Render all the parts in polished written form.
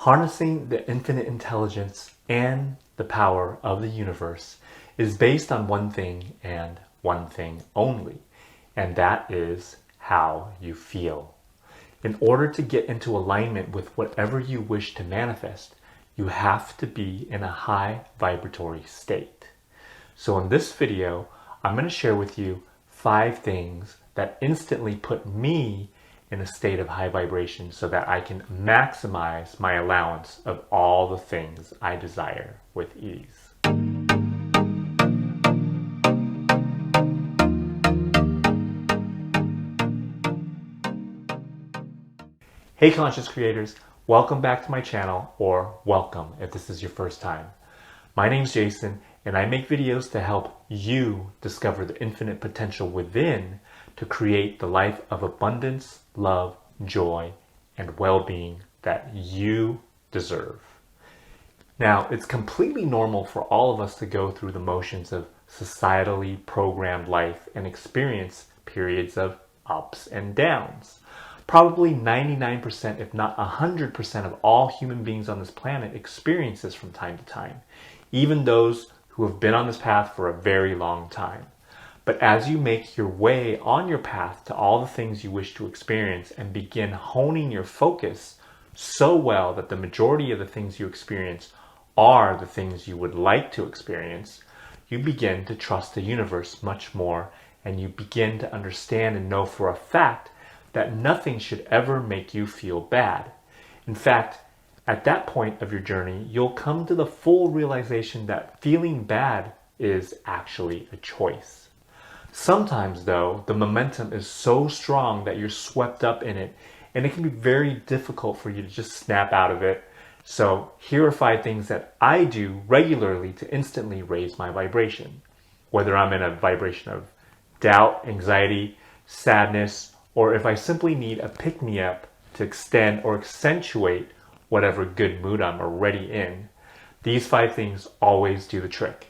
Harnessing the infinite intelligence and the power of the universe is based on one thing and one thing only, and that is how you feel. In order to get into alignment with whatever you wish to manifest, you have to be in a high vibratory state. So in this video, I'm going to share with you 5 things that instantly put me in a state of high vibration so that I can maximize my allowance of all the things I desire with ease. Hey conscious creators, welcome back to my channel, or welcome if this is your first time. My name's Jason and I make videos to help you discover the infinite potential within to create the life of abundance, love, joy, and well-being that you deserve. Now, it's completely normal for all of us to go through the motions of societally programmed life and experience periods of ups and downs. Probably 99%, if not 100% of all human beings on this planet experience this from time to time, even those who have been on this path for a very long time. But as you make your way on your path to all the things you wish to experience and begin honing your focus so well that the majority of the things you experience are the things you would like to experience, you begin to trust the universe much more, and you begin to understand and know for a fact that nothing should ever make you feel bad. In fact, at that point of your journey, you'll come to the full realization that feeling bad is actually a choice. Sometimes, though, the momentum is so strong that you're swept up in it, and it can be very difficult for you to just snap out of it. So here are 5 things that I do regularly to instantly raise my vibration. Whether I'm in a vibration of doubt, anxiety, sadness, or if I simply need a pick-me-up to extend or accentuate whatever good mood I'm already in, these 5 things always do the trick.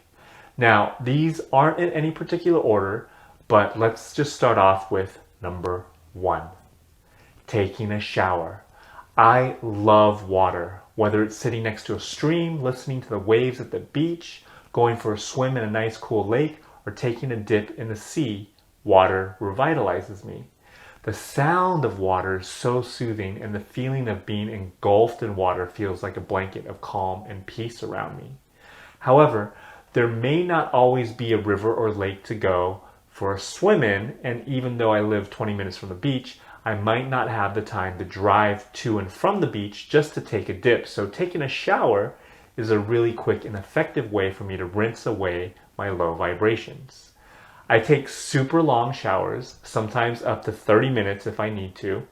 Now, these aren't in any particular order, but let's just start off with number 1, taking a shower. I love water, whether it's sitting next to a stream, listening to the waves at the beach, going for a swim in a nice cool lake, or taking a dip in the sea. Water revitalizes me. The sound of water is so soothing, and the feeling of being engulfed in water feels like a blanket of calm and peace around me. However, there may not always be a river or lake to go for a swim in, and even though I live 20 minutes from the beach, I might not have the time to drive to and from the beach just to take a dip. So taking a shower is a really quick and effective way for me to rinse away my low vibrations. I take super long showers, sometimes up to 30 minutes if I need to.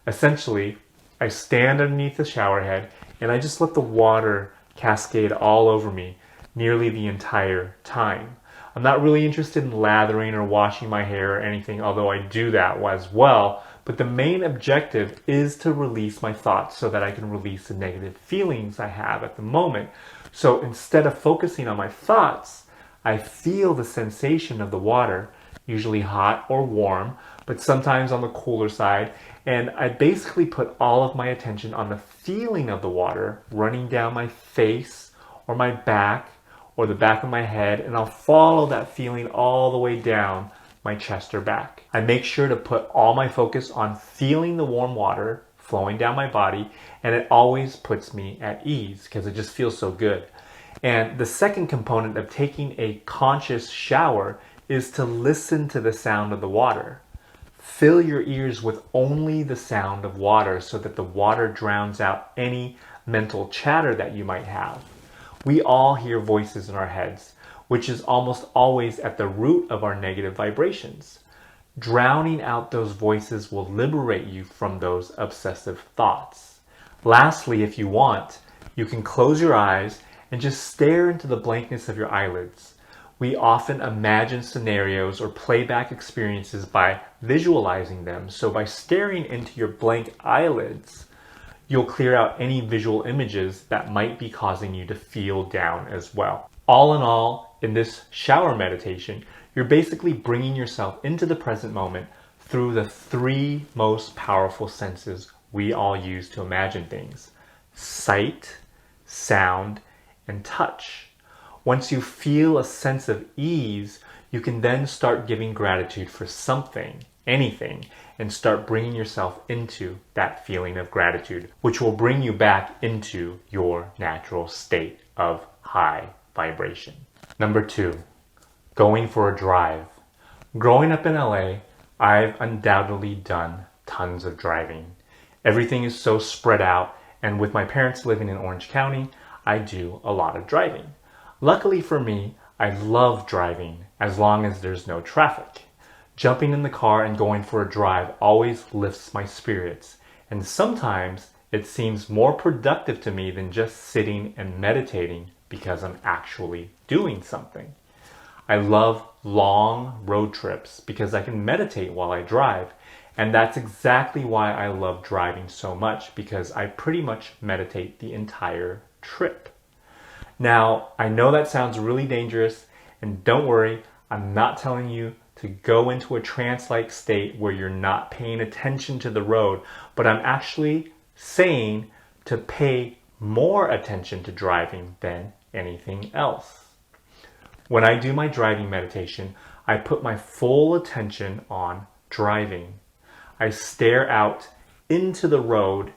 Essentially, I stand underneath the shower head and I just let the water cascade all over me nearly the entire time. I'm not really interested in lathering or washing my hair or anything, although I do that as well. But the main objective is to release my thoughts so that I can release the negative feelings I have at the moment. So instead of focusing on my thoughts, I feel the sensation of the water, usually hot or warm, but sometimes on the cooler side. And I basically put all of my attention on the feeling of the water running down my face or my back or the back of my head, and I'll follow that feeling all the way down my chest or back. I make sure to put all my focus on feeling the warm water flowing down my body, and it always puts me at ease because it just feels so good. And the second component of taking a conscious shower is to listen to the sound of the water. Fill your ears with only the sound of water so that the water drowns out any mental chatter that you might have. We all hear voices in our heads, which is almost always at the root of our negative vibrations. Drowning out those voices will liberate you from those obsessive thoughts. Lastly, if you want, you can close your eyes and just stare into the blankness of your eyelids. We often imagine scenarios or playback experiences by visualizing them. So by staring into your blank eyelids, you'll clear out any visual images that might be causing you to feel down as well. All in all, in this shower meditation, you're basically bringing yourself into the present moment through the 3 most powerful senses we all use to imagine things: sight, sound, and touch. Once you feel a sense of ease, you can then start giving gratitude for something, anything, and start bringing yourself into that feeling of gratitude, which will bring you back into your natural state of high vibration. Number 2, going for a drive. Growing up in LA, I've undoubtedly done tons of driving. Everything is so spread out, and with my parents living in Orange County, I do a lot of driving. Luckily for me, I love driving as long as there's no traffic. Jumping in the car and going for a drive always lifts my spirits, and sometimes it seems more productive to me than just sitting and meditating because I'm actually doing something. I love long road trips because I can meditate while I drive, and that's exactly why I love driving so much, because I pretty much meditate the entire trip. Now, I know that sounds really dangerous, and don't worry, I'm not telling you to go into a trance-like state where you're not paying attention to the road, but I'm actually saying to pay more attention to driving than anything else. When I do my driving meditation, I put my full attention on driving. I stare out into the road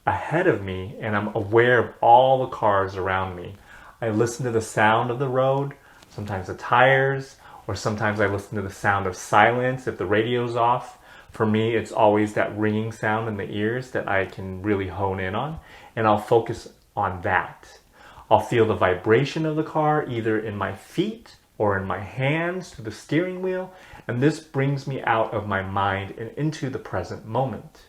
ahead of me, and I'm aware of all the cars around me. I listen to the sound of the road, sometimes the tires, or sometimes I listen to the sound of silence if the radio's off. For me, it's always that ringing sound in the ears that I can really hone in on, and I'll focus on that. I'll feel the vibration of the car either in my feet or in my hands to the steering wheel, and this brings me out of my mind and into the present moment.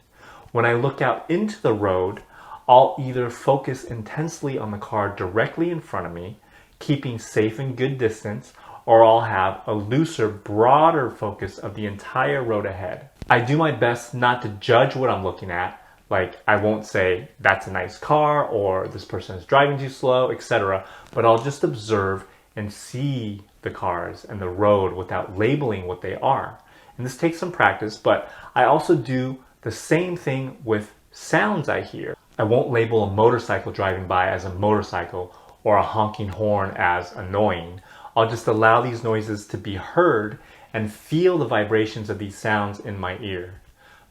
When I look out into the road, I'll either focus intensely on the car directly in front of me, keeping safe and good distance, or I'll have a looser, broader focus of the entire road ahead. I do my best not to judge what I'm looking at, like I won't say, that's a nice car, or this person is driving too slow, etc., but I'll just observe and see the cars and the road without labeling what they are. And this takes some practice, but I also do the same thing with sounds I hear. I won't label a motorcycle driving by as a motorcycle or a honking horn as annoying. I'll just allow these noises to be heard and feel the vibrations of these sounds in my ear.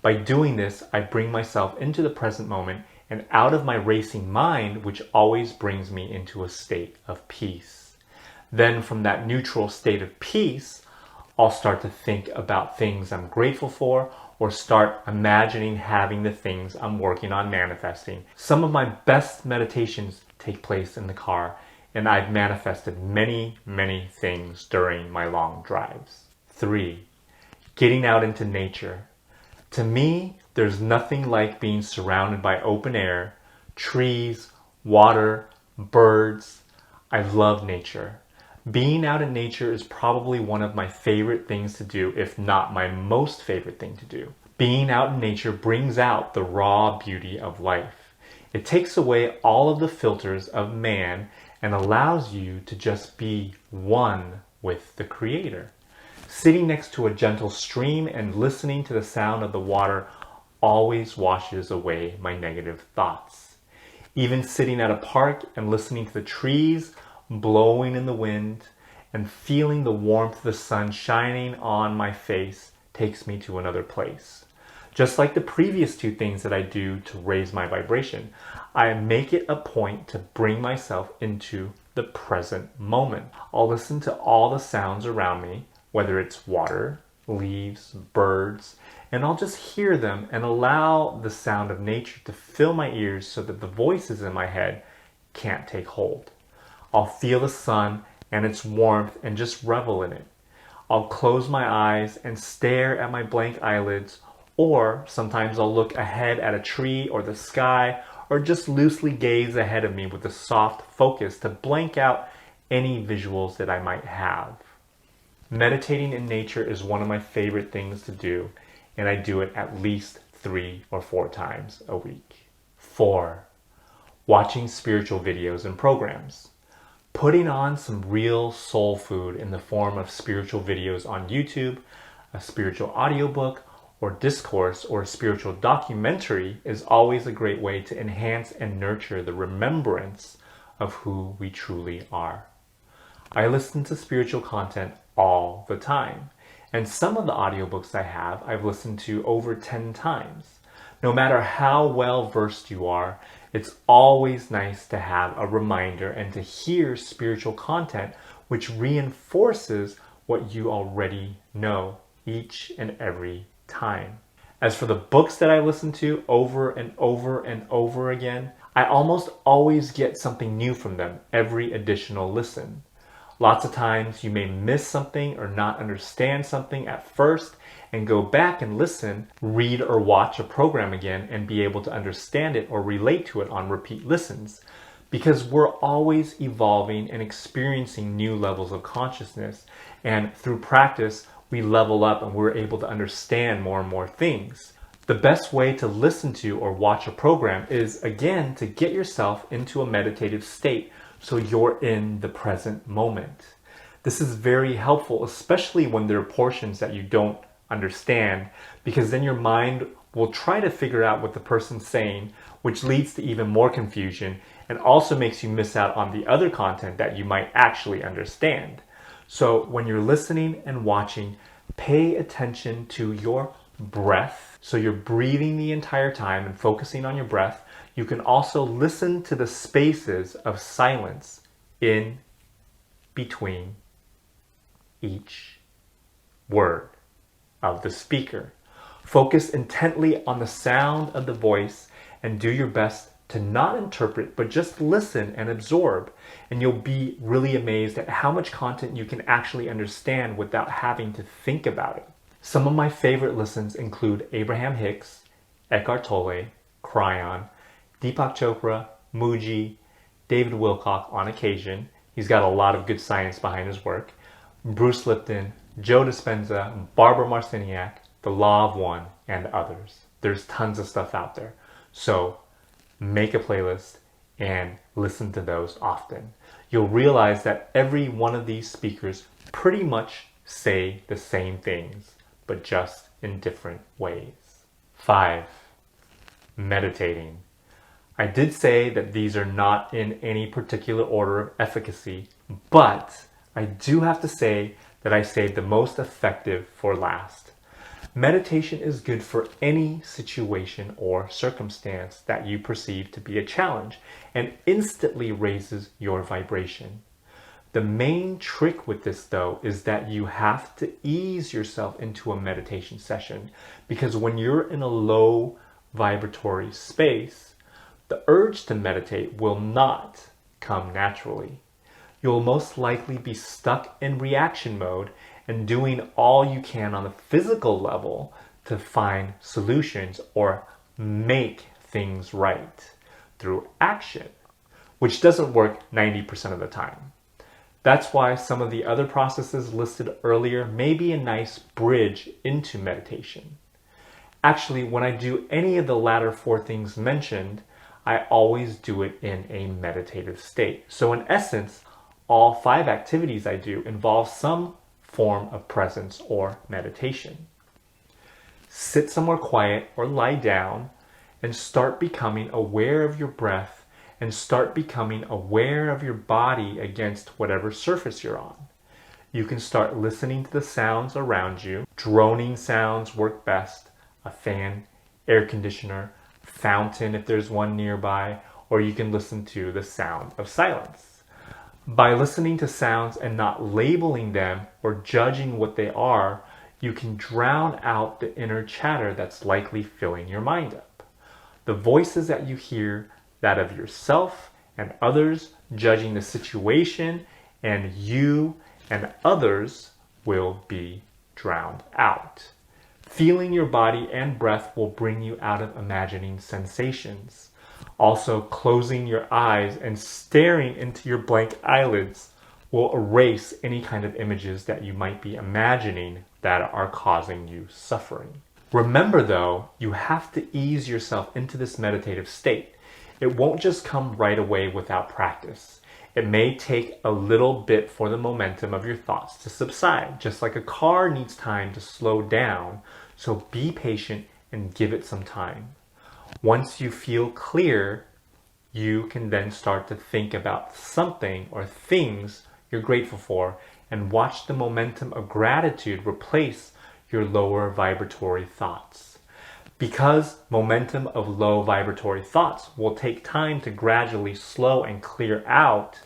By doing this, I bring myself into the present moment and out of my racing mind, which always brings me into a state of peace. Then from that neutral state of peace, I'll start to think about things I'm grateful for, or start imagining having the things I'm working on manifesting. Some of my best meditations take place in the car, and I've manifested many, many things during my long drives. 3, getting out into nature. To me, there's nothing like being surrounded by open air, trees, water, birds. I love nature. Being out in nature is probably one of my favorite things to do, if not my most favorite thing to do. Being out in nature brings out the raw beauty of life. It takes away all of the filters of man and allows you to just be one with the Creator. Sitting next to a gentle stream and listening to the sound of the water always washes away my negative thoughts. Even sitting at a park and listening to the trees blowing in the wind and feeling the warmth of the sun shining on my face takes me to another place. Just like the previous 2 things that I do to raise my vibration, I make it a point to bring myself into the present moment. I'll listen to all the sounds around me, whether it's water, leaves, birds, and I'll just hear them and allow the sound of nature to fill my ears so that the voices in my head can't take hold. I'll feel the sun and its warmth and just revel in it. I'll close my eyes and stare at my blank eyelids, or sometimes I'll look ahead at a tree or the sky, or just loosely gaze ahead of me with a soft focus to blank out any visuals that I might have. Meditating in nature is one of my favorite things to do, and I do it at least 3 or 4 times a week. 4, watching spiritual videos and programs. Putting on some real soul food in the form of spiritual videos on YouTube, a spiritual audiobook, or discourse or a spiritual documentary is always a great way to enhance and nurture the remembrance of who we truly are. I listen to spiritual content all the time, and some of the audiobooks I have, I've listened to over 10 times. No matter how well versed you are, it's always nice to have a reminder and to hear spiritual content which reinforces what you already know each and every time. As for the books that I listen to over and over and over again, I almost always get something new from them every additional listen. Lots of times you may miss something or not understand something at first and go back and listen, read or watch a program again and be able to understand it or relate to it on repeat listens. Because we're always evolving and experiencing new levels of consciousness, and through practice we level up and we're able to understand more and more things. The best way to listen to or watch a program is, again, to get yourself into a meditative state so you're in the present moment. This is very helpful, especially when there are portions that you don't understand, because then your mind will try to figure out what the person's saying, which leads to even more confusion and also makes you miss out on the other content that you might actually understand. So when you're listening and watching, pay attention to your breath. So you're breathing the entire time and focusing on your breath. You can also listen to the spaces of silence in between each word of the speaker. Focus intently on the sound of the voice and do your best to not interpret, but just listen and absorb. And you'll be really amazed at how much content you can actually understand without having to think about it. Some of my favorite listens include Abraham Hicks, Eckhart Tolle, Cryon, Deepak Chopra, Muji, David Wilcock on occasion. He's got a lot of good science behind his work. Bruce Lipton, Joe Dispenza, Barbara Marciniak, The Law of One, and others. There's tons of stuff out there. So make a playlist and listen to those often. You'll realize that every one of these speakers pretty much say the same things, but just in different ways. 5. Meditating. I did say that these are not in any particular order of efficacy, but I do have to say that I saved the most effective for last. Meditation is good for any situation or circumstance that you perceive to be a challenge and instantly raises your vibration. The main trick with this, though, is that you have to ease yourself into a meditation session, because when you're in a low vibratory space, the urge to meditate will not come naturally. You'll most likely be stuck in reaction mode and doing all you can on the physical level to find solutions or make things right through action, which doesn't work 90% of the time. That's why some of the other processes listed earlier may be a nice bridge into meditation. Actually, when I do any of the latter 4 things mentioned, I always do it in a meditative state. So in essence, all 5 activities I do involve some form of presence or meditation. Sit somewhere quiet or lie down and start becoming aware of your breath and start becoming aware of your body against whatever surface you're on. You can start listening to the sounds around you. Droning sounds work best. A fan, air conditioner, fountain if there's one nearby, or you can listen to the sound of silence. By listening to sounds and not labeling them or judging what they are, you can drown out the inner chatter that's likely filling your mind up. The voices that you hear, that of yourself and others, judging the situation, and you and others will be drowned out. Feeling your body and breath will bring you out of imagining sensations. Also, closing your eyes and staring into your blank eyelids will erase any kind of images that you might be imagining that are causing you suffering. Remember though, you have to ease yourself into this meditative state. It won't just come right away without practice. It may take a little bit for the momentum of your thoughts to subside, just like a car needs time to slow down So be patient and give it some time. Once you feel clear, you can then start to think about something or things you're grateful for and watch the momentum of gratitude replace your lower vibratory thoughts. Because momentum of low vibratory thoughts will take time to gradually slow and clear out,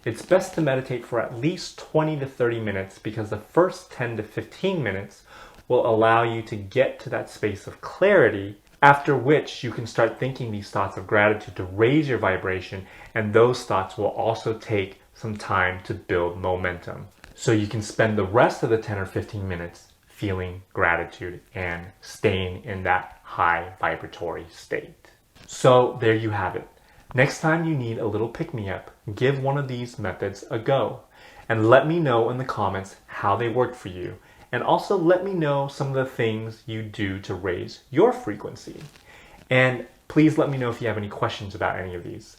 it's best to meditate for at least 20 to 30 minutes, because the first 10 to 15 minutes will allow you to get to that space of clarity, after which you can start thinking these thoughts of gratitude to raise your vibration, and those thoughts will also take some time to build momentum. So you can spend the rest of the 10 or 15 minutes feeling gratitude and staying in that high vibratory state. So there you have it. Next time you need a little pick-me-up, give one of these methods a go. And let me know in the comments how they worked for you. And also let me know some of the things you do to raise your frequency. And please let me know if you have any questions about any of these.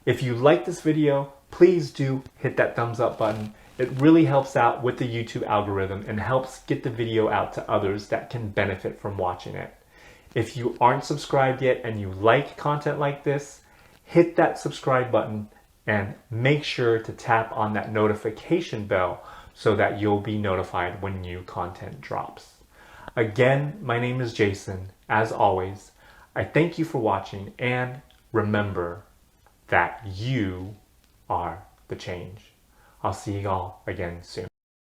If you like this video, please do hit that thumbs up button. It really helps out with the YouTube algorithm and helps get the video out to others that can benefit from watching it. If you aren't subscribed yet and you like content like this, hit that subscribe button and make sure to tap on that notification bell so that you'll be notified when new content drops. Again, my name is Jason. As always, I thank you for watching, and remember that you are the change. I'll see you all again soon.